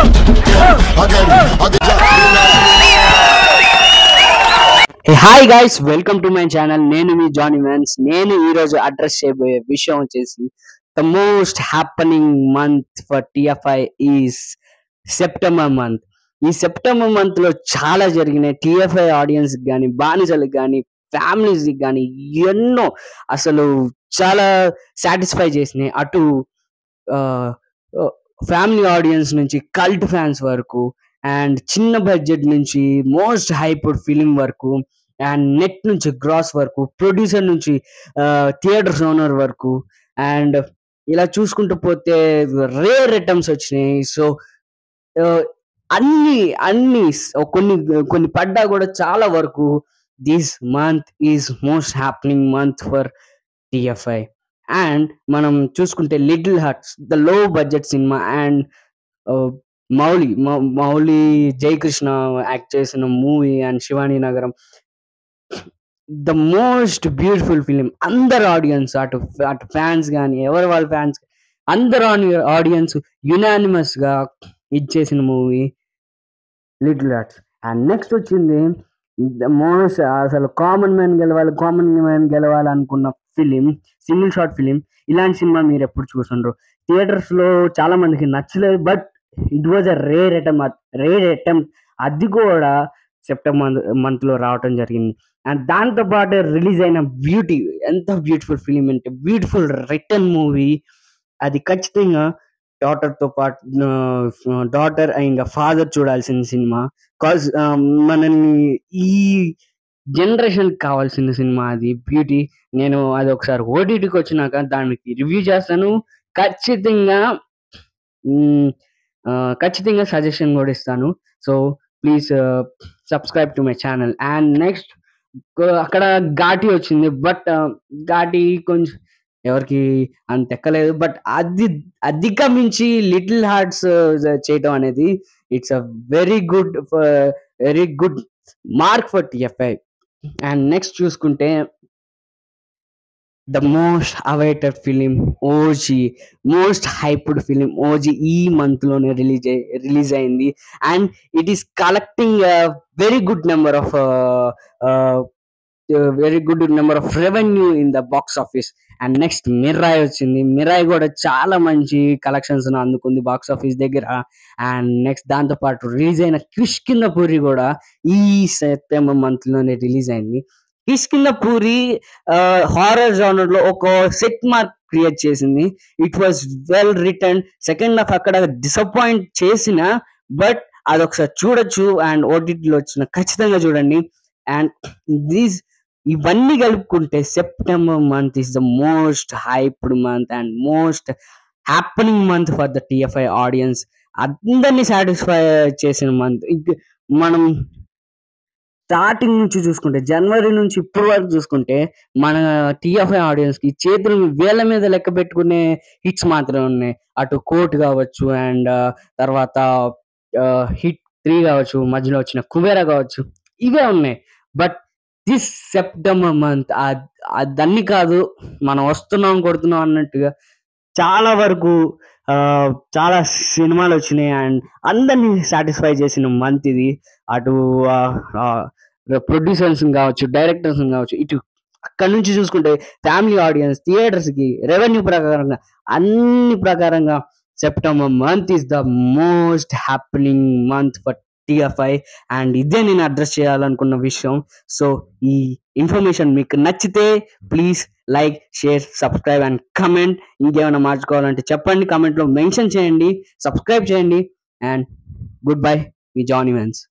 Hey, hi guys, welcome to my channel. నేను మీ జానీ man's. నేను ఈరోజు అడ్రస్ చేయబోయే విషయం వచ్చేసి the most happening month for TFI is September month. ఈ సెప్టెంబర్ మంత్ లో చాలా జరిగినాయి. టిఎఫ్ఐ ఆడియన్స్ కానీ, బానిసలకు కానీ, ఫ్యామిలీస్ కానీ ఎన్నో అసలు చాలా సాటిస్ఫై చేసినాయి. అటు ఫ్యామిలీ ఆడియన్స్ నుంచి కల్ట్ ఫ్యాన్స్ వరకు, అండ్ చిన్న బడ్జెట్ నుంచి మోస్ట్ హైప్డ్ ఫిలిం వరకు, అండ్ నెట్ నుంచి గ్రాస్ వరకు, ప్రొడ్యూసర్ నుంచి థియేటర్స్ ఓనర్ వరకు, అండ్ ఇలా చూసుకుంటూ పోతే రేర్ ఐటమ్స్ వచ్చినాయి. సో అన్ని అన్ని కొన్ని కొన్ని పడ్డా కూడా చాలా వరకు this month is most happening month for TFI. And మనం చూసుకుంటే little hearts, the low budget cinema, and Mouli Jayakrishna act చేసిన మూవీ, అండ్ శివాని నగరం, ద మోస్ట్ బ్యూటిఫుల్ ఫిలిం. అందరు ఆడియన్స్, అటు అటు ఫ్యాన్స్ కానీ, ఎవరు వాళ్ళ ఫ్యాన్స్, అందరు ఆడియన్స్ యునానిమస్ గా ఇచ్చేసిన movie little hearts. And next వచ్చింది ద మోస్ట్, అసలు కామన్ మ్యాన్ గెలవాలి అనుకున్న ఫిలిం, సింగిల్ షాట్ ఫిలిం. ఇలాంటి సినిమా మీరు ఎప్పుడు చూసుండ్రు. థియేటర్స్ లో చాలా మందికి నచ్చలేదు, but it was a rare attempt. అది కూడా సెప్టెంబర్ మంత్ లో రావటం జరిగింది. అండ్ దాంతో పాటు రిలీజ్ అయిన బ్యూటీ, ఎంత బ్యూటిఫుల్ ఫిలిం అంటే, బ్యూటిఫుల్ రిటర్న్ మూవీ. అది ఖచ్చితంగా డాటర్ ఇంకా ఫాదర్ చూడాల్సిన సినిమా. కాజ్ మనల్ని ఈ జనరేషన్ కావాల్సిన సినిమా అది బ్యూటీ. నేను అది ఒకసారి ఓటీటీకి వచ్చినాక దానికి రివ్యూ చేస్తాను. ఖచ్చితంగా ఖచ్చితంగా సజెషన్ కూడా ఇస్తాను. So please subscribe to my channel. And next అక్కడ ఘాటి వచ్చింది, బట్ ఘాటి కొంచెం ఎవరికి అంత ఎక్కలేదు. బట్ అది అధిగమించి లిటిల్ హార్ట్స్ చేయటం అనేది it's a very good mark for TFI. And next చూసుకుంటే the most awaited film OG, most hyped film OG ఈ మంత్ లోనే రిలీజ్ అయింది. And it is collecting very good number of revenue in the box office. And next Mirai వచ్చింది. మిర్రాయ్ కూడా చాలా మంచి collections అందుకుంది box office దగ్గర. అండ్ నెక్స్ట్ దాంతో పాటు రిలీజ్ అయిన కిష్కింధపురి కూడా ఈ సెప్టెంబర్ మంత్ లోనే రిలీజ్ అయింది. కిష్కింధపురి హారర్ జానర్ లో ఒక సెట్ మార్క్ క్రియేట్ చేసింది. It was well return. Second half అక్కడ డిసప్పాయింట్ చేసిన, బట్ అదొకసారి చూడొచ్చు. అండ్ ఓటీటీలో వచ్చిన ఖచ్చితంగా చూడండి. అండ్ ఇవన్నీ కలుపుకుంటే September month is the most hyped month and most happening month for the TFI audience. అందరినీ సాటిస్ఫై చేసిన మంత్. మనం స్టార్టింగ్ నుంచి చూసుకుంటే, జనవరి నుంచి ఇప్పటి వరకు చూసుకుంటే, మన టిఎఫ్ఐ ఆడియన్స్ కి చేతులు వేల మీద లెక్క పెట్టుకునే హిట్స్ మాత్రమే ఉన్నాయి. అటు కోర్ట్ కావచ్చు, అండ్ తర్వాత హిట్ 3 కావచ్చు, మధ్యలో వచ్చిన కుబేరా కావచ్చు, ఇవే ఉన్నాయి. బట్ దిస్ సెప్టెంబర్ మంత్ అదన్నీ కాదు, మనం వస్తున్నాం కొడుతున్నాం అన్నట్టుగా చాలా వరకు చాలా సినిమాలు వచ్చినాయి. అండ్ అందరినీ సాటిస్ఫై చేసిన మంత్ ఇది. అటు ప్రొడ్యూసర్స్ కావచ్చు, డైరెక్టర్స్ కావచ్చు, ఇటు అక్కడ నుంచి చూసుకుంటే ఫ్యామిలీ ఆడియన్స్, థియేటర్స్ కి, రెవెన్యూ ప్రకారంగా, అన్ని ప్రకారంగా September month is the most happening month for TFI. And ఇదే నేను అడ్రస్ చేయాలనుకున్న విషయం. సో ఈ ఇన్ఫర్మేషన్ మీకు నచ్చితే please like, share, subscribe and comment. ఇంకేమైనా మార్చుకోవాలంటే చెప్పండి, కమెంట్లో మెన్షన్ చేయండి, సబ్స్క్రైబ్ చేయండి. అండ్ గుడ్ బై, మీ జానీ మ్యాన్స్.